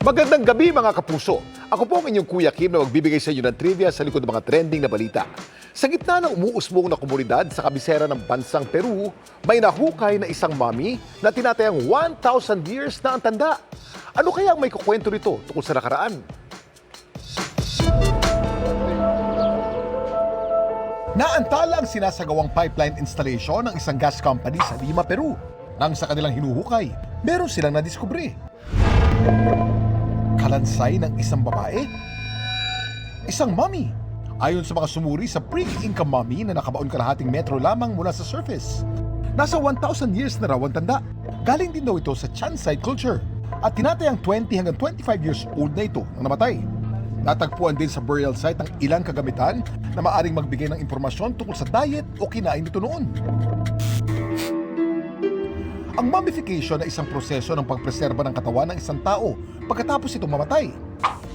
Magandang gabi mga kapuso. Ako po ang inyong Kuya Kim na magbibigay sa inyo ng trivia sa likod ng mga trending na balita. Sa gitna ng umuusbong na komunidad sa kabisera ng bansang Peru, may nahukay na isang mami na tinatayang 1,000 years na ang tanda. Ano kaya ang may kukwento nito tungkol sa nakaraan? Naantala ang sinasagawang pipeline installation ng isang gas company sa Lima, Peru. Nang sa kanilang hinuhukay, meron silang nadiskubre. Kalansay ng isang babae? Isang mummy. Ayon sa mga sumuri sa pre-Inca mummy na nakabaon kalahating metro lamang mula sa surface. Nasa 1,000 years na raw ang tanda. Galing din daw ito sa Chansay culture at tinatayang 20 hanggang 25 years old na ito nang namatay. Natagpuan din sa burial site ang ilang kagamitan na maaring magbigay ng impormasyon tungkol sa diet o kinain nito noon. Ang mummification ay isang proseso ng pagpreserba ng katawan ng isang tao pagkatapos itong mamatay.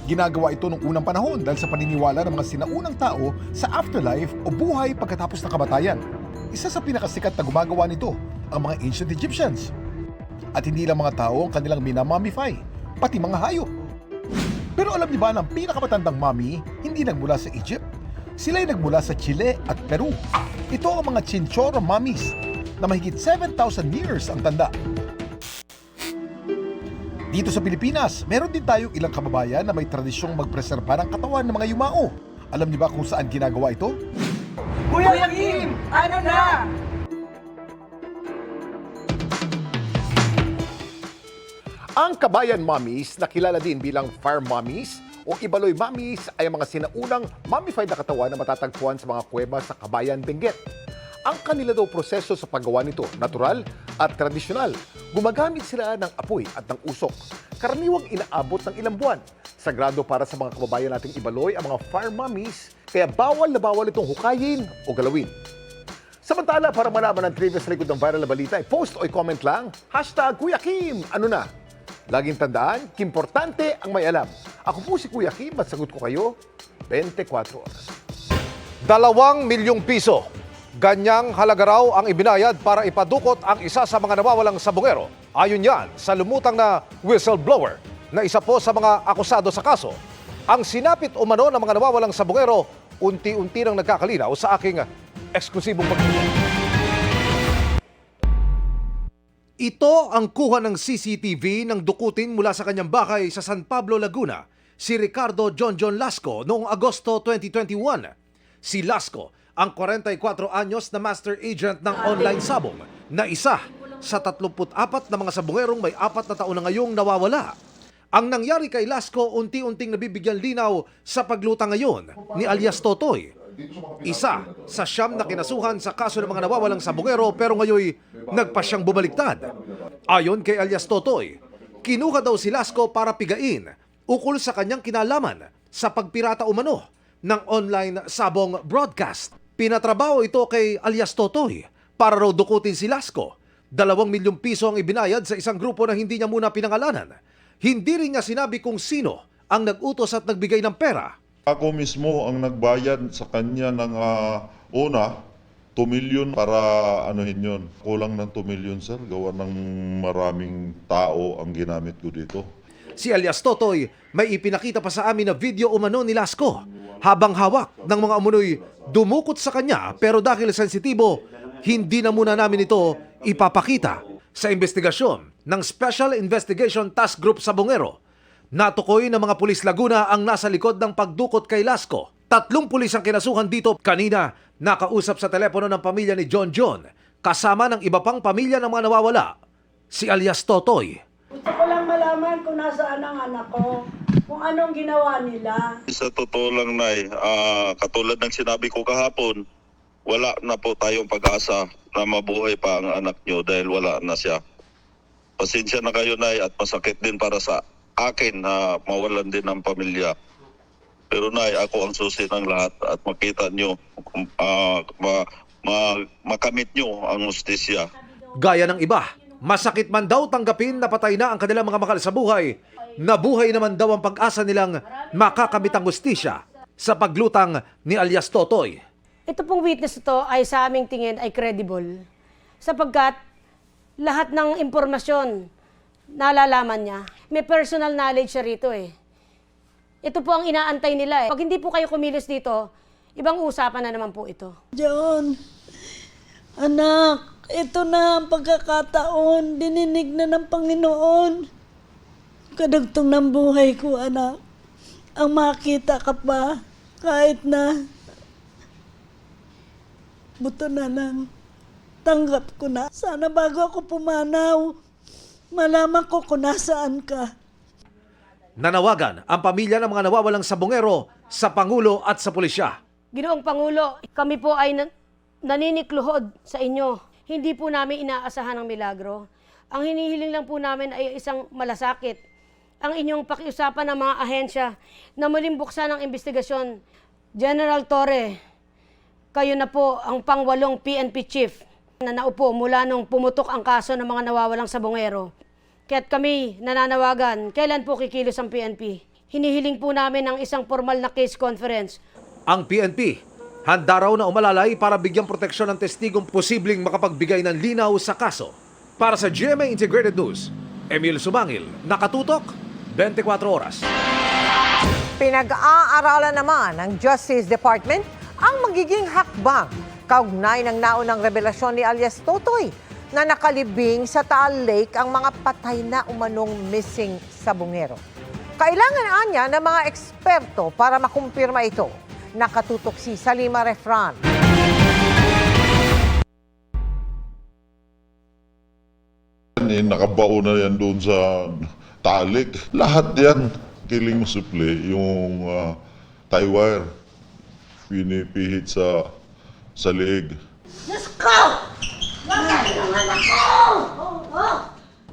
Ginagawa ito noong unang panahon dahil sa paniniwala ng mga sinaunang tao sa afterlife o buhay pagkatapos ng kamatayan. Isa sa pinakasikat na gumagawa nito ang mga ancient Egyptians. At hindi lang mga tao ang kanilang minamumify, pati mga hayop. Pero alam niyo ba na ang pinakamatandang mummy hindi nagmula sa Egypt? Sila'y nagmula sa Chile at Peru. Ito ang mga Chinchorro mummies na mahigit 7,000 years ang tanda. Dito sa Pilipinas, meron din tayong ilang kababayan na may tradisyong magpreserba ng katawan ng mga yumao. Alam niyo ba kung saan ginagawa ito? Kuya Kim! Ano na? Ang kabayan mummies na kilala din bilang fire mummies o ibaloy mummies ay ang mga sinaunang mummified na katawan na matatagpuan sa mga kuweba sa Kabayan, Benguet. Ang kanila daw proseso sa paggawa nito, natural at tradisyonal. Gumagamit sila ng apoy at ng usok. Karaniwang inaabot ng ilang buwan. Sagrado para sa mga kababayan nating ibaloy ang mga fire mummies, kaya bawal na bawal itong hukayin o galawin. Samantala, para malaman ang trivia sa likod ng viral na balita, post o comment lang, #Kuya Kim, ano na? Laging tandaan, kimportante ang may alam. Ako po si Kuya Kim at sagot ko kayo 24 oras. 2 milyong piso. Ganyang halaga raw ang ibinayad para ipadukot ang isa sa mga nawawalang sabongero. Ayon yan sa lumutang na whistleblower na isa po sa mga akusado sa kaso. Ang sinapit umano ng mga nawawalang sabongero, unti-unti nang nagkakalinaw sa aking eksklusibong pagkakita. Ito ang kuha ng CCTV ng dukutin mula sa kanyang bahay sa San Pablo, Laguna, si Ricardo John Lasco noong Agosto 2021. Si Lasco, ang 44 anyos na master agent ng online sabong na isa sa 34 na mga sabongerong may 4 na taon na ngayong nawawala. Ang nangyari kay Lasco, unti-unting nabibigyan linaw sa paglutang ngayon ni alias Totoy. Isa sa 9 na kinasuhan sa kaso ng mga nawawalang sabongero pero ngayoy nagpa siyang bumaliktad. Ayon kay alias Totoy, kinuha daw si Lasco para pigain ukol sa kanyang kinalaman sa pagpirata umano ng online sabong broadcast. Pinatrabaho ito kay alias Totoy para raw dukutin si Lasco. 2 milyong piso ang ibinayad sa isang grupo na hindi niya muna pinangalanan. Hindi rin niya sinabi kung sino ang nag-utos at nagbigay ng pera. Ako mismo ang nagbayad sa kanya ng una, 2 million para anuhin yun. Kulang ng 2 million, sir. Gawa ng maraming tao ang ginamit ko dito. Si alias Totoy may ipinakita pa sa amin na video umano ni Lasco habang hawak ng mga umunoy dumukot sa kanya, pero dahil sensitibo, hindi na muna namin ito ipapakita. Sa investigasyon ng Special Investigation Task Group sa Bongero, natukoy ng mga pulis Laguna ang nasa likod ng pagdukot kay Lasco. 3 pulis ang kinasuhan dito. Kanina, nakausap sa telepono ng pamilya ni John, kasama ng iba pang pamilya ng mga nawawala, si alias Totoy. Gusto ko lang malaman kung nasaan ang anak ko, kung anong ginawa nila. Sa totoo lang, Nay, katulad ng sinabi ko kahapon, wala na po tayong pag-asa na mabuhay pa ang anak nyo dahil wala na siya. Pasensya na kayo, Nay, at masakit din para sa akin na mawalan din ng pamilya. Pero, Nay, ako ang susi ng lahat at makita nyo, makamit nyo ang justisya. Gaya ng iba, masakit man daw tanggapin na patay na ang kanilang mga mahal sa buhay, nabuhay naman daw ang pag-asa nilang makakamit ang hustisya sa paglutang ni alias Totoy. Ito pong witness ito ay sa aming tingin ay credible sapagkat lahat ng impormasyon nalalaman niya. May personal knowledge siya rito eh. Ito po ang inaantay nila eh. Pag hindi po kayo kumilos dito, ibang usapan na naman po ito. John, anak, ito na ang pagkakataon. Dininig na ng Panginoon. Kadugtong ng buhay ko, anak. Ang makita ka pa, kahit na buto na lang. Tanggap ko na. Sana bago ako pumanaw, malaman ko kung nasaan ka. Nanawagan ang pamilya ng mga nawawalang sabongero sa Pangulo at sa pulisya. Ginoong Pangulo, kami po ay naninikluhod sa inyo. Hindi po namin inaasahan ng milagro. Ang hinihiling lang po namin ay isang malasakit. Ang inyong pakiusapan ng mga ahensya na muling buksan ang investigasyon. General Torre, kayo na po ang pang-8 PNP chief na naupo mula nung pumutok ang kaso ng mga nawawalang sabongero. Kaya't kami nananawagan, kailan po kikilos ang PNP? Hinihiling po namin ang isang formal na case conference. Ang PNP, handa raw na umalalay para bigyang proteksyon ng testigong posibleng makapagbigay ng linaw sa kaso. Para sa GMA Integrated News, Emil Sumangil, nakatutok, 24 oras. Pinag-aaralan naman ng Justice Department ang magiging hakbang kaugnay ng naunang revelasyon ni alias Totoy na nakalibing sa Taal Lake ang mga patay na umanong missing sabongero. Kailangan anya ng mga eksperto para makumpirma ito. Nakatutok si Salima Refran. Nakabao na yan doon sa talik. Lahat yan, killing supply, yung tie wire, pinipihit sa leeg.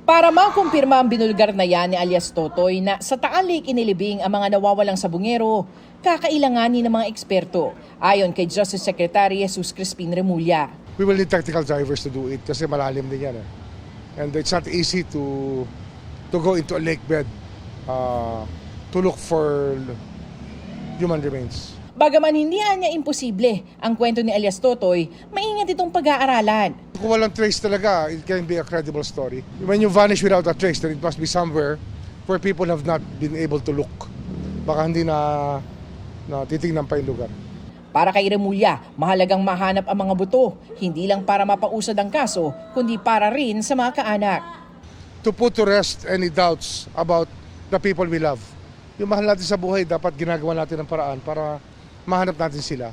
Para makumpirma ang binulgar na yan ni alias Totoy na sa Taal Lake inilibing ang mga nawawalang sabongero, kakailanganin ng mga eksperto, ayon kay Justice Secretary Jesus Crispin Remulla. We will need technical divers to do it kasi malalim din yan. And it's not easy to go into a lake bed to look for human remains. Bagaman hindi niya imposible ang kwento ni alias Totoy, maingat itong pag-aaralan. Kung walang trace talaga, it can be a credible story. When you vanish without a trace, then it must be somewhere where people have not been able to look. Baka hindi na titingnan pa yung lugar. Para kay Remulla, mahalagang mahanap ang mga buto, hindi lang para mapausad ang kaso, kundi para rin sa mga kaanak. To put to rest any doubts about the people we love. Yung mahal natin sa buhay, dapat ginagawa natin ng paraan para mahanap natin sila.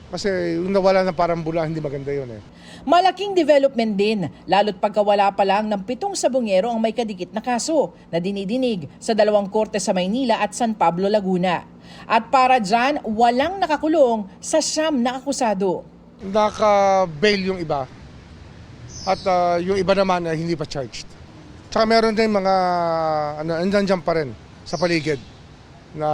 Kasi yung nawala ng parang bula, hindi maganda yun eh. Malaking development din, lalo't pagkawala pa lang ng 7 sabongero ang may kadikit na kaso na dinidinig sa 2 korte sa Maynila at San Pablo, Laguna. At para dyan, walang nakakulong sa 9 na akusado. Naka-bail yung iba at yung iba naman ay hindi pa charged. Tsaka meron din mga andyan pa rin sa paligid na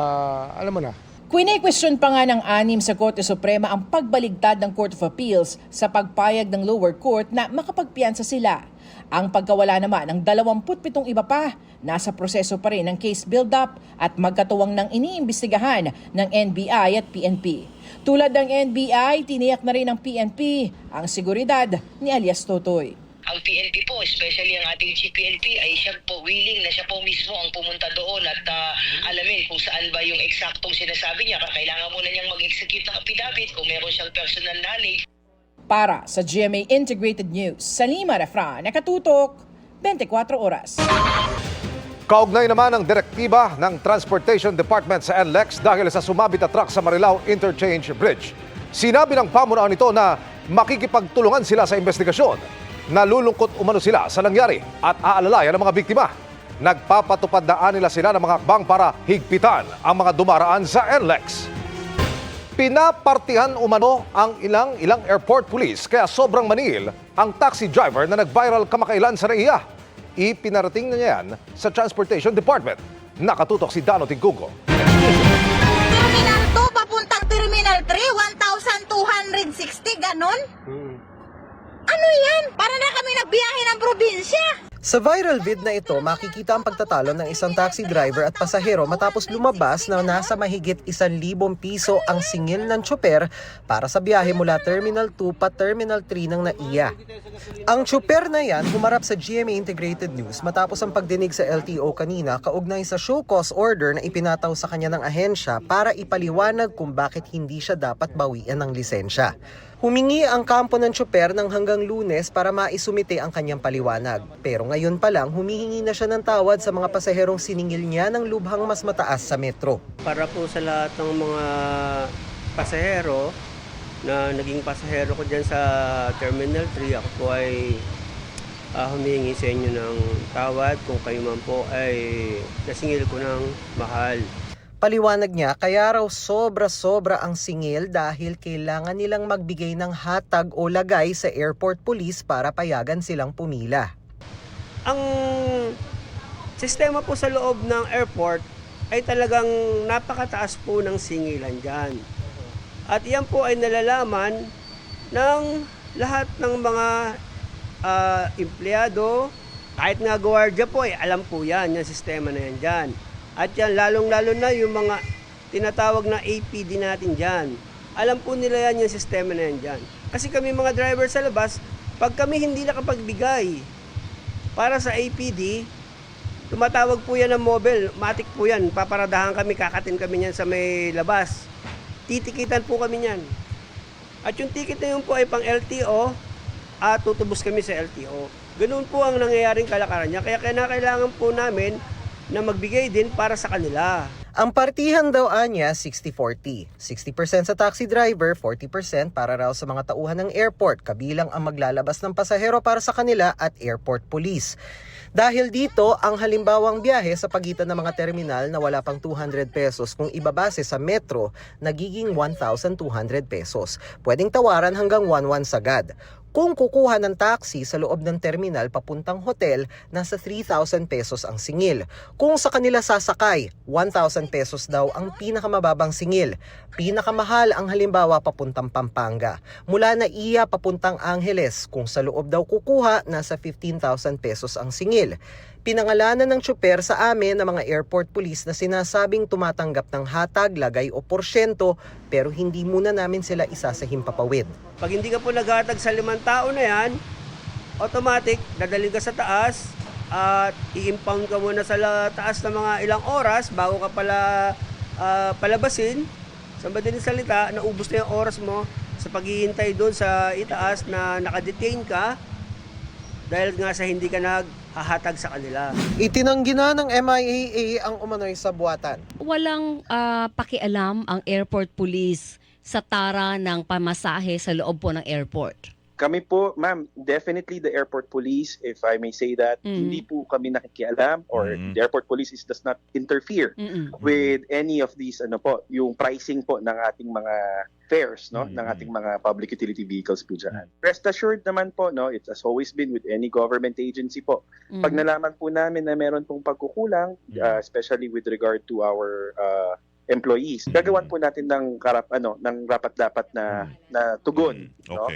alam mo na. Kwine-question pa nga ng 6 sa Korte Suprema ang pagbaligtad ng Court of Appeals sa pagpayag ng lower court na makapagpiyansa sila. Ang pagkawala naman ng 27 iba pa, nasa proseso pa rin ng case build-up at magkatuwang ng iniimbestigahan ng NBI at PNP. Tulad ng NBI, tiniyak na rin ng PNP ang seguridad ni alias Totoy. Ang PNP po, especially ang ating Chief PNP, ay siya po willing na siya po mismo ang pumunta doon at alamin kung saan ba yung eksaktong sinasabi niya. Kailangan muna niyang mag-execute ng affidavit kung meron siyang personal knowledge. Para sa GMA Integrated News, Salima Refran, nakatutok, 24 oras. Kaugnay naman ang direktiba ng Transportation Department sa NLEX dahil sa sumabit na truck sa Marilao Interchange Bridge. Sinabi ng pamunuan nito na makikipagtulungan sila sa investigasyon. Nalulungkot umano sila sa nangyari at aalalayan ng mga biktima. Nagpapatupad na nila sila ng mga hakbang para higpitan ang mga dumaraan sa NLEX. Pinapartihan umano ang ilang airport police kaya sobrang manil ang taxi driver na nag-viral kamakailan sa NAIA. Ipinarating na niya yan sa Transportation Department. Nakatutok si Dano Tingkugo. Terminal 2 papuntang Terminal 3, 1,260, ganon? Ano yan? Para na kami nagbiyahe ng probinsya. Sa viral vid na ito, makikita ang pagtatalo ng isang taxi driver at pasahero matapos lumabas na nasa mahigit 1,000 piso ang singil ng tsoper para sa biyahe mula Terminal 2 pa Terminal 3 ng NAIA. Ang tsoper na yan humarap sa GMA Integrated News matapos ang pagdinig sa LTO kanina kaugnay sa show cause order na ipinataw sa kanya ng ahensya para ipaliwanag kung bakit hindi siya dapat bawian ng lisensya. Humingi ang kampo ng tsoper ng hanggang Lunes para maisumite ang kanyang paliwanag. Pero ngayon pa lang, humihingi na siya ng tawad sa mga pasaherong siningil niya ng lubhang mas mataas sa metro. Para po sa lahat ng mga pasahero na naging pasahero ko dyan sa Terminal 3, ako po ay humihingi sa inyo ng tawad kung kayo man po ay nasingil ko ng mahal. Paliwanag niya, kaya raw sobra-sobra ang singil dahil kailangan nilang magbigay ng hatag o lagay sa airport police para payagan silang pumila. Ang sistema po sa loob ng airport ay talagang napakataas po ng singilan dyan. At yan po ay nalalaman ng lahat ng mga empleyado, kahit nga gwardiya po ay alam po yan, yung sistema na yan dyan. At yan, lalong-lalo na yung mga tinatawag na APD natin dyan. Alam po nila yan yung sistema na yan dyan. Kasi kami mga driver sa labas, pag kami hindi nakapagbigay para sa APD, tumatawag po yan ng mobile, matik po yan, paparadahan kami, kakatin kami yan sa may labas. Titikitan po kami yan. At yung ticket na yun po ay pang LTO, at tutubos kami sa LTO. Ganun po ang nangyayaring kalakaran niya. Kaya kailangan po namin na magbigay din para sa kanila. Ang partihan daw anya 60-40. 60% sa taxi driver, 40% para raw sa mga tauhan ng airport, kabilang ang maglalabas ng pasahero para sa kanila at airport police. Dahil dito, ang halimbawang biyahe sa pagitan ng mga terminal na wala pang 200 pesos kung ibabase sa metro, nagiging 1,200 pesos. Pwedeng tawaran hanggang 1,100 sagad. Kung kukuha ng taxi sa loob ng terminal papuntang hotel, nasa 3,000 pesos ang singil. Kung sa kanila sasakay, 1,000 pesos daw ang pinakamababang singil. Pinakamahal ang halimbawa papuntang Pampanga. Mula NAIA papuntang Angeles, kung sa loob daw kukuha, nasa 15,000 pesos ang singil. Pinangalanan ng tsoper sa amin ng mga airport police na sinasabing tumatanggap ng hatag, lagay o porsyento pero hindi muna namin sila isa sa himpapawid. Pag hindi ka po naghatag sa 5 tao na yan, automatic, dadalhin ka sa taas at i-impound ka muna sa taas ng mga ilang oras bago ka pala palabasin. Sa madaling salita, naubos na yung oras mo sa paghihintay doon sa itaas na nakadetain ka dahil nga sa hindi ka naghahatag sa kanila. Itinanggi na ng MIAA ang umano'y sabuatan. Walang pakialam ang airport police sa tara ng pamasahe sa loob po ng airport. Kami po, ma'am, definitely the airport police, if I may say that, hindi po kami nakikialam or the airport police does not interfere with any of these, yung pricing po ng ating mga fares, no, ng ating mga public utility vehicles po dyan. Rest assured naman po, no, it has always been with any government agency po. Pag nalaman po namin na meron pong pagkukulang, especially with regard to our employees, gagawan po natin ng rapat-dapat na tugon, no?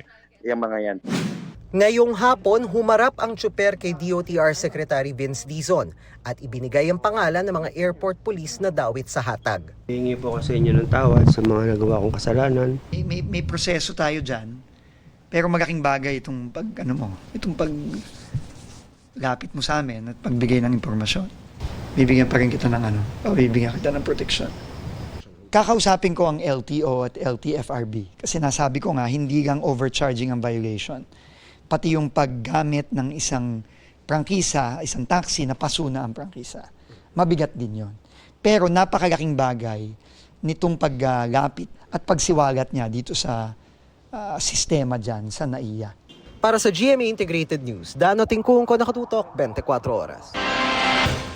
Yung mga yan. Ngayong hapon, humarap ang tsoper kay DOTR Secretary Vince Dizon at ibinigay ang pangalan ng mga airport police na dawit sa hatag. Hihingi po kasi inyo ng tawad sa mga nagawa kong kasalanan. May proseso tayo dyan, pero malaking bagay itong paglapit mo sa amin at pagbigay ng impormasyon. Bibigyan pa rin kita bibigyan kita ng protection. Kakausapin ko ang LTO at LTFRB kasi nasabi ko nga hindi lang overcharging ang violation. Pati yung paggamit ng isang prangkisa, isang taxi na pasuna ang prangkisa. Mabigat din yon. Pero napakalaking bagay nitong paglapit at pagsiwalat niya dito sa sistema dyan sa NAIA. Para sa GMA Integrated News, Dano Tingkung ko, nakatutok 24 oras.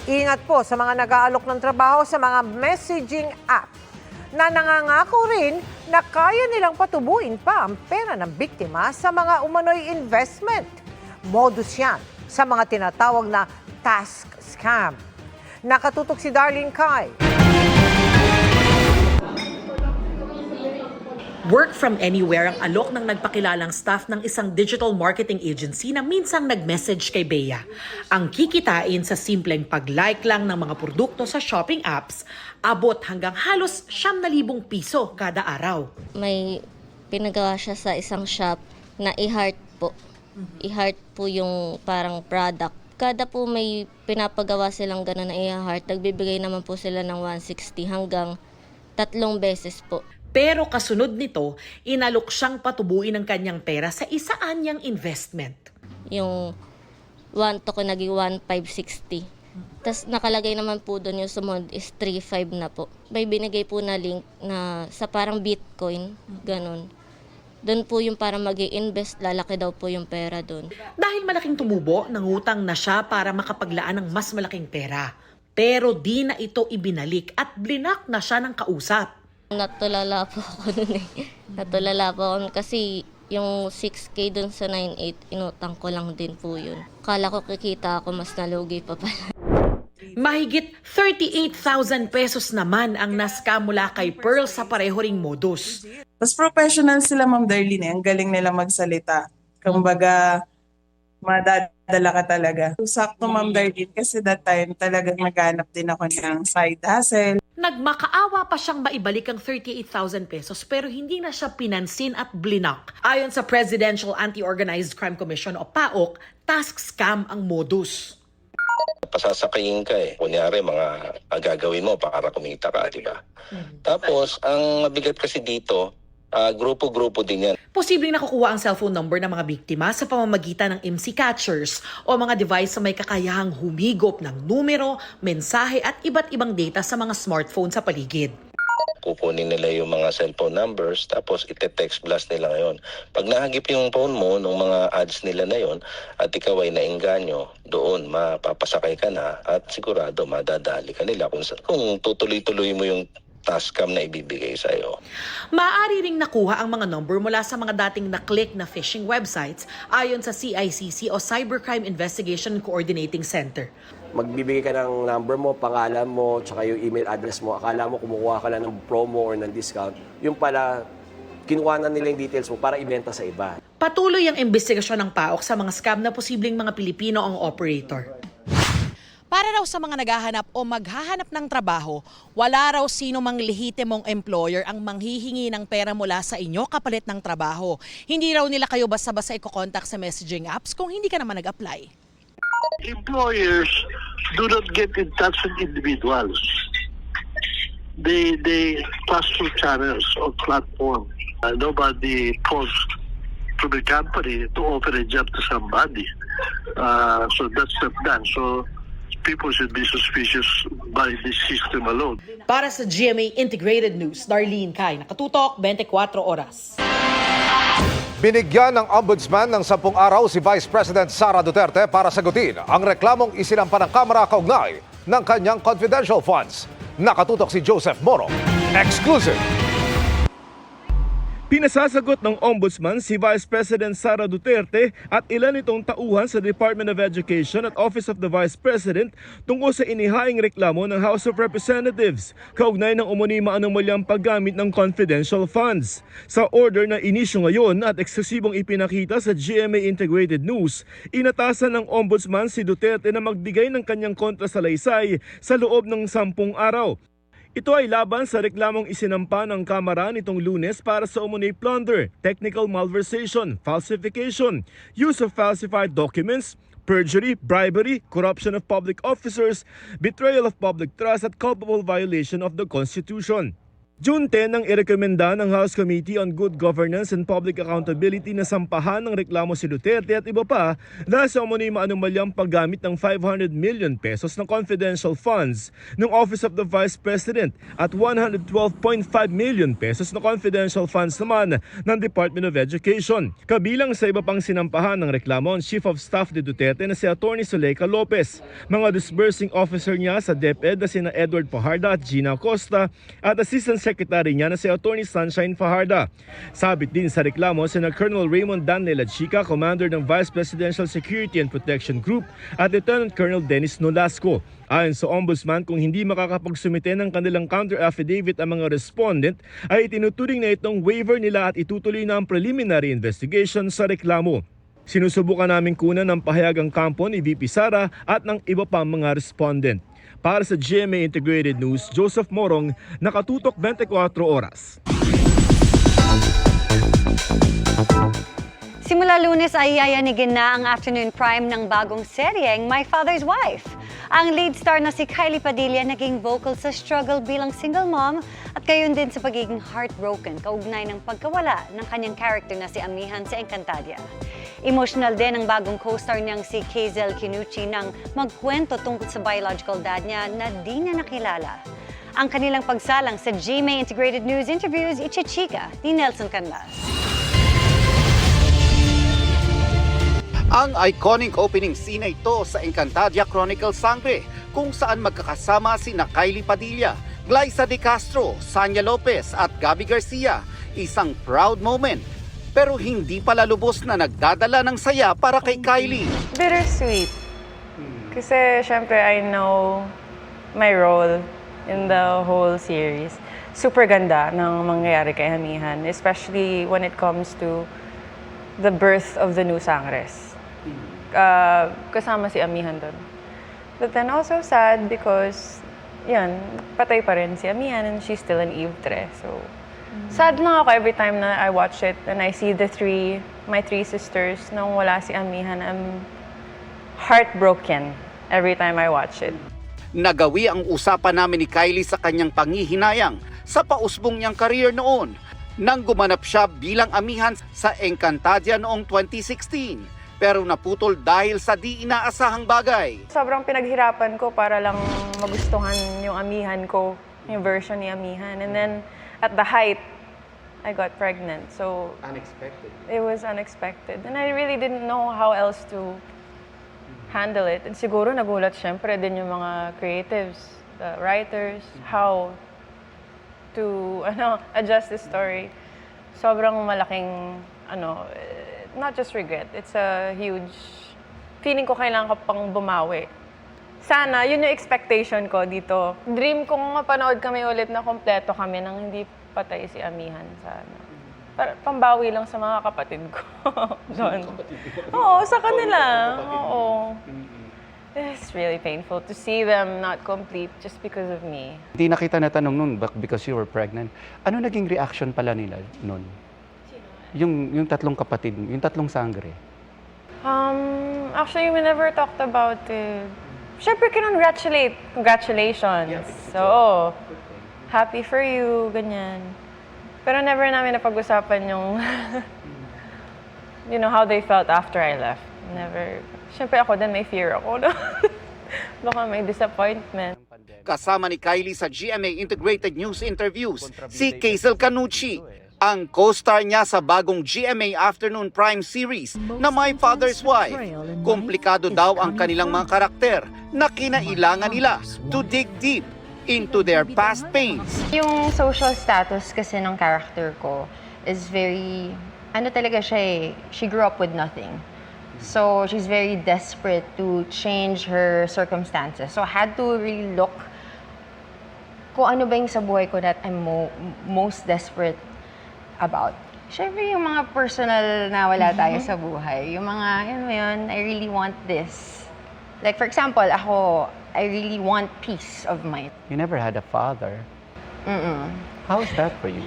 Ingat po sa mga nag-aalok ng trabaho sa mga messaging app na nangangako rin na kaya nilang patubuin pa ang pera ng biktima sa mga umano'y investment. Modus yan sa mga tinatawag na task scam. Nakatutok si Darlene Kai. Work from anywhere ang alok ng nagpakilalang staff ng isang digital marketing agency na minsang nag-message kay Bea. Ang kikitain sa simpleng pag-like lang ng mga produkto sa shopping apps, abot hanggang halos 9,000 piso kada araw. May pinagawa siya sa isang shop na i-heart po. I-heart po yung parang product. Kada po may pinapagawa silang gano'n na i-heart, nagbibigay naman po sila ng 160 hanggang 3 beses po. Pero kasunod nito, inalok siyang patubuin ng kanyang pera sa isaan niyang investment. Yung 1 to ko naging 1,560. Tapos nakalagay naman po doon yung sumunod is 3,500 na po. May binigay po na link na sa parang Bitcoin, ganun. Doon po yung para mag-i-invest, lalaki daw po yung pera doon. Dahil malaking tumubo, nangutang na siya para makapaglaan ng mas malaking pera. Pero di na ito ibinalik at blinak na siya ng kausap. Natulala po ako doon Natulala po ako kasi yung 6K doon sa 9,800, inutang ko lang din po yun. Kala ko kikita ako, mas nalugi pa pala. Mahigit 38,000 pesos naman ang nascam mula kay Pearl sa pareho ring modus. Mas professional sila, Ma'am Darlene. Ang galing nila magsalita. Kumbaga, madadala ka talaga. Sakto, Ma'am Darlene, kasi that time talagang naghanap din ako ng side hustle. Nagmakaawa pa siyang maibalik ang 38,000 pesos pero hindi na siya pinansin at blinak. Ayon sa Presidential Anti-Organized Crime Commission o PAOK, task scam ang modus. Pasasakayin ka Kunyari, mga gagawin mo para kumita ka, di ba? Tapos, ang mabigat kasi dito, grupo-grupo din yan. Posibleng nakukuha ang cellphone number ng mga biktima sa pamamagitan ng MC catchers o mga device na may kakayahang humigop ng numero, mensahe at iba't ibang data sa mga smartphone sa paligid. Kukunin nila yung mga cellphone numbers, tapos ite-text blast nila ngayon. Pag nahagip yung phone mo ng mga ads nila na yon at ikaw ay nainganyo, doon mapapasakay ka na at sigurado madadali ka nila kung tutuloy-tuloy mo yung task cam na ibibigay sa'yo. Maaari ring nakuha ang mga number mula sa mga dating na-click na phishing websites ayon sa CICC o Cybercrime Investigation Coordinating Center. Magbibigay ka ng number mo, pangalan mo, tsaka yung email address mo. Akala mo kumukuha ka lang ng promo or ng discount. Yung pala, kinuha na nila yung details mo para ibenta sa iba. Patuloy ang investigasyon ng PAOK sa mga scam na posibleng mga Pilipino ang operator. Para raw sa mga naghahanap o maghahanap ng trabaho, wala raw sino mang lehitimong employer ang manghihingi ng pera mula sa inyo kapalit ng trabaho. Hindi raw nila kayo basta-basta i-contact sa messaging apps kung hindi ka naman nag-apply. Employers do not get in touch with individuals. They pass through channels or platform. Nobody calls to the company to offer a job to somebody. So that's not done. So people should be suspicious by this system alone. Para sa GMA Integrated News, Darlene Kai, nakatutok 24 oras. Binigyan ng Ombudsman ng 10 araw si Vice President Sara Duterte para sagutin ang reklamong isinampa ng Kamara kaugnay ng kanyang confidential funds. Nakatutok si Joseph Moro. Exclusive! Pinasasagot ng Ombudsman si Vice President Sara Duterte at ilan itong tauhan sa Department of Education at Office of the Vice President tungkol sa inihaing reklamo ng House of Representatives kaugnay ng umuni maanumalyang paggamit ng confidential funds. Sa order na inisyo ngayon at eksesibong ipinakita sa GMA Integrated News, inatasan ng Ombudsman si Duterte na magbigay ng kanyang kontrasalaysay sa loob ng 10 araw. Ito ay laban sa reklamong isinampa ng Kamara nitong Lunes para sa umano'y plunder, technical malversation, falsification, use of falsified documents, perjury, bribery, corruption of public officers, betrayal of public trust at culpable violation of the Constitution. June 10 nang irekomenda ng House Committee on Good Governance and Public Accountability na sampahan ng reklamo si Duterte at iba pa dahil sa umano'y maanumalyang paggamit ng 500 million pesos ng confidential funds ng Office of the Vice President at 112.5 million pesos na confidential funds naman ng Department of Education. Kabilang sa iba pang sinampahan ng reklamo ang Chief of Staff de Duterte na si Atty. Zuleika Lopez, mga disbursing officer niya sa DepEd na sina Edward Pajarda at Gina Acosta at Assistant Secretary niya na si Attorney Sunshine Fajardo. Sabit din sa reklamo sina Colonel Raymond Dan Chica, Commander ng Vice Presidential Security and Protection Group, at Lieutenant Colonel Dennis Nolasco. Ayon sa Ombudsman, kung hindi makakapagsumite ng kanilang counter-affidavit ang mga respondent, ay itinuturing na itong waiver nila at itutuloy na ang preliminary investigation sa reklamo. Sinusubukan namin kunan ng pahayag ang kampo ni VP Sara at ng iba pang mga respondent. Para sa GMA Integrated News, Joseph Morong, nakatutok 24 oras. Simula Lunes ay yayanigin na ang afternoon prime ng bagong seryeng My Father's Wife. Ang lead star na si Kylie Padilla naging vocal sa struggle bilang single mom at gayon din sa pagiging heartbroken kaugnay ng pagkawala ng kanyang character na si Amihan sa Encantadia. Emotional din ang bagong co-star niyang si Kazel Kinuchi nang magkwento tungkol sa biological dad niya na di niya nakilala. Ang kanilang pagsalang sa GMA Integrated News Interviews, ichichika ni Nelson Canlas. Ang iconic opening scene na ito sa Encantadia Chronicles Sangre, kung saan magkakasama sina Kylie Padilla, Glyza De Castro, Sanya Lopez at Gabby Garcia. Isang proud moment, pero hindi pala lubos na nagdadala ng saya para kay Kylie. Bittersweet. Kasi syempre I know my role in the whole series. Super ganda ng mangyayari kay Amihan, especially when it comes to the birth of the new Sangres. Kasama si Amihan doon. But then also sad because, yan, patay pa rin si Amihan and she's still an Eve Tre. So, sad lang ako every time na I watch it and I see my three sisters nung wala si Amihan. I'm heartbroken every time I watch it. Nagawi ang usapan namin ni Kylie sa kanyang pangihinayang sa pausbong niyang career noon nang gumanap siya bilang Amihan sa Encantadia noong 2016. Pero naputol dahil sa di inaasahang bagay. Sobrang pinaghirapan ko para lang magustuhan yung Amihan ko, yung version ni Amihan. And then, at the height, I got pregnant. So, unexpected. It was unexpected. And I really didn't know how else to handle it. And siguro nagulat syempre din yung mga creatives, the writers, how to adjust the story. Sobrang malaking, not just regret, it's a huge, feeling ko kailangan ko pang bumawi. Sana, yun yung expectation ko dito. Dream kong mapanood kami ulit na kompleto kami nang hindi patay si Amihan. Sana. Para pambawi lang sa mga kapatid ko. Doon. Oo, sa kanila. Oo. It's really painful to see them not complete just because of me. Hindi na kita natanong nun because you were pregnant. Ano naging reaction pala nila nun? Yung tatlong kapatid, yung tatlong Sangre. Actually, we never talked about it. Siyempre, congratulations. Yeah, so, happy for you, ganyan. Pero never namin napag-usapan yung, how they felt after I left. Never. Siyempre ako din, may fear ako. Baka may disappointment. Kasama ni Kylie sa GMA Integrated News Interviews, si Kazel Kinuchi, ang co-star niya sa bagong GMA Afternoon Prime series na My Father's Wife. Komplikado daw ang kanilang mga karakter na kinailangan nila to dig deep into their past pains. Yung social status kasi ng character ko is very, talaga siya eh, she grew up with nothing. So she's very desperate to change her circumstances. So I had to really look kung ano ba yung sa buhay ko that I'm most desperate about. Siyempre yung mga personal na wala tayo sa buhay. Yung mga, I really want this. Like for example, ako, I really want peace of mind. You never had a father. How is that for you?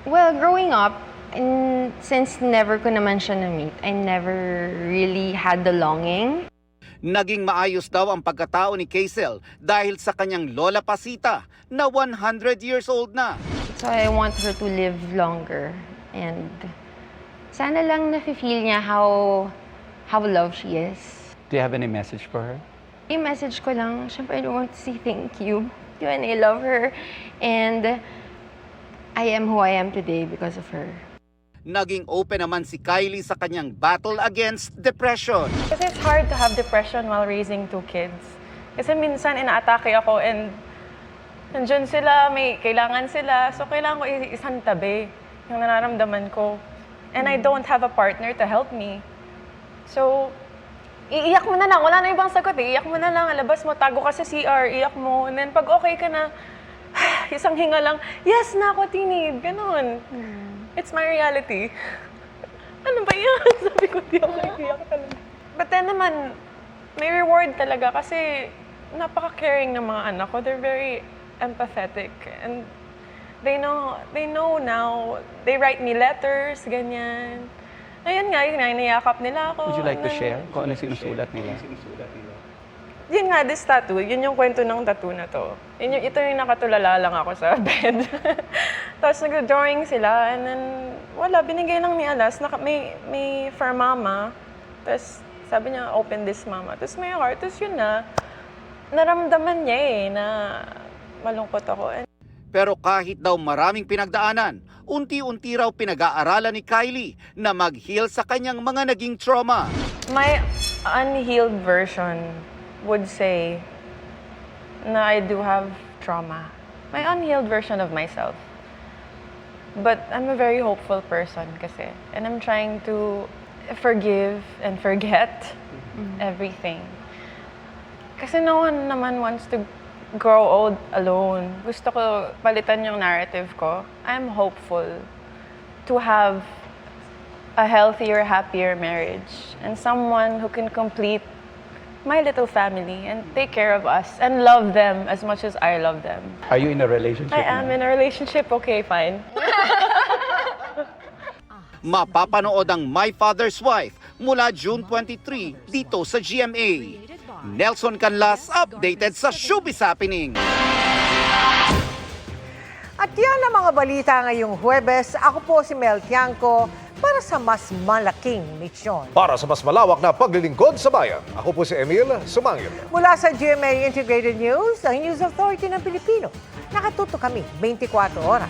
Well, growing up, and since never ko naman siya na-meet, I never really had the longing. Naging maayos daw ang pagkatao ni Kazel dahil sa kanyang lola Pasita na 100 years old na. So I want her to live longer and sana lang nafe-feel niya how loved she is. Do you have any message for her? Yung message ko lang, syempre I want to say thank you. And I love her and I am who I am today because of her. Naging open naman si Kylie sa kanyang battle against depression. Kasi it's hard to have depression while raising two kids. Kasi minsan inaatake ako and nandyan sila, may kailangan sila. So kailangan ko isang tabi yung nararamdaman ko. And I don't have a partner to help me. So, iiyak mo na lang. Wala na ibang sagot eh. Iiyak mo na lang. Alabas mo, tago ka sa CR, iyak mo. And then pag okay ka na, isang hinga lang, yes na ako, tinid. Ganon. It's my reality. Ano ba yan? Sabi ko, di ako iiyak talaga. But then naman, may reward talaga kasi napaka-caring ng mga anak ko. They're very empathetic. And they know now. They write me letters, ganyan. Ayun nga, niyakap nila ako. Would you like to share kung ano sinusulat nila? Yun nga, this tattoo, yun yung kwento ng tattoo na to. Ito yung nakatulala lang ako sa bed. Tapos nag-drawing sila, and then wala, binigay lang ni Alas, may for mama. Tapos sabi niya, open this mama. Tapos may heart, tapos yun na, naramdaman niya na malungkot ako. Pero kahit daw maraming pinagdaanan, unti-unti raw pinag-aaralan ni Kylie na mag-heal sa kanyang mga naging trauma. My unhealed version would say na I do have trauma. My unhealed version of myself. But I'm a very hopeful person kasi. And I'm trying to forgive and forget everything. Kasi no one naman wants to grow old alone. Gusto ko palitan yung narrative ko. I'm hopeful to have a healthier, happier marriage and someone who can complete my little family and take care of us and love them as much as I love them. Are you in a relationship I am in a relationship. Okay, fine. Mapapanood ang My Father's Wife mula June 23 dito sa GMA. Nelson Canlas, updated sa Showbiz Happening. At yan ang mga balita ngayong Huwebes. Ako po si Mel Tiangco para sa mas malaking misyon. Para sa mas malawak na paglilingkod sa bayan, ako po si Emil Sumangil. Mula sa GMA Integrated News, ang News Authority ng Pilipino. Nakatuto kami 24 oras.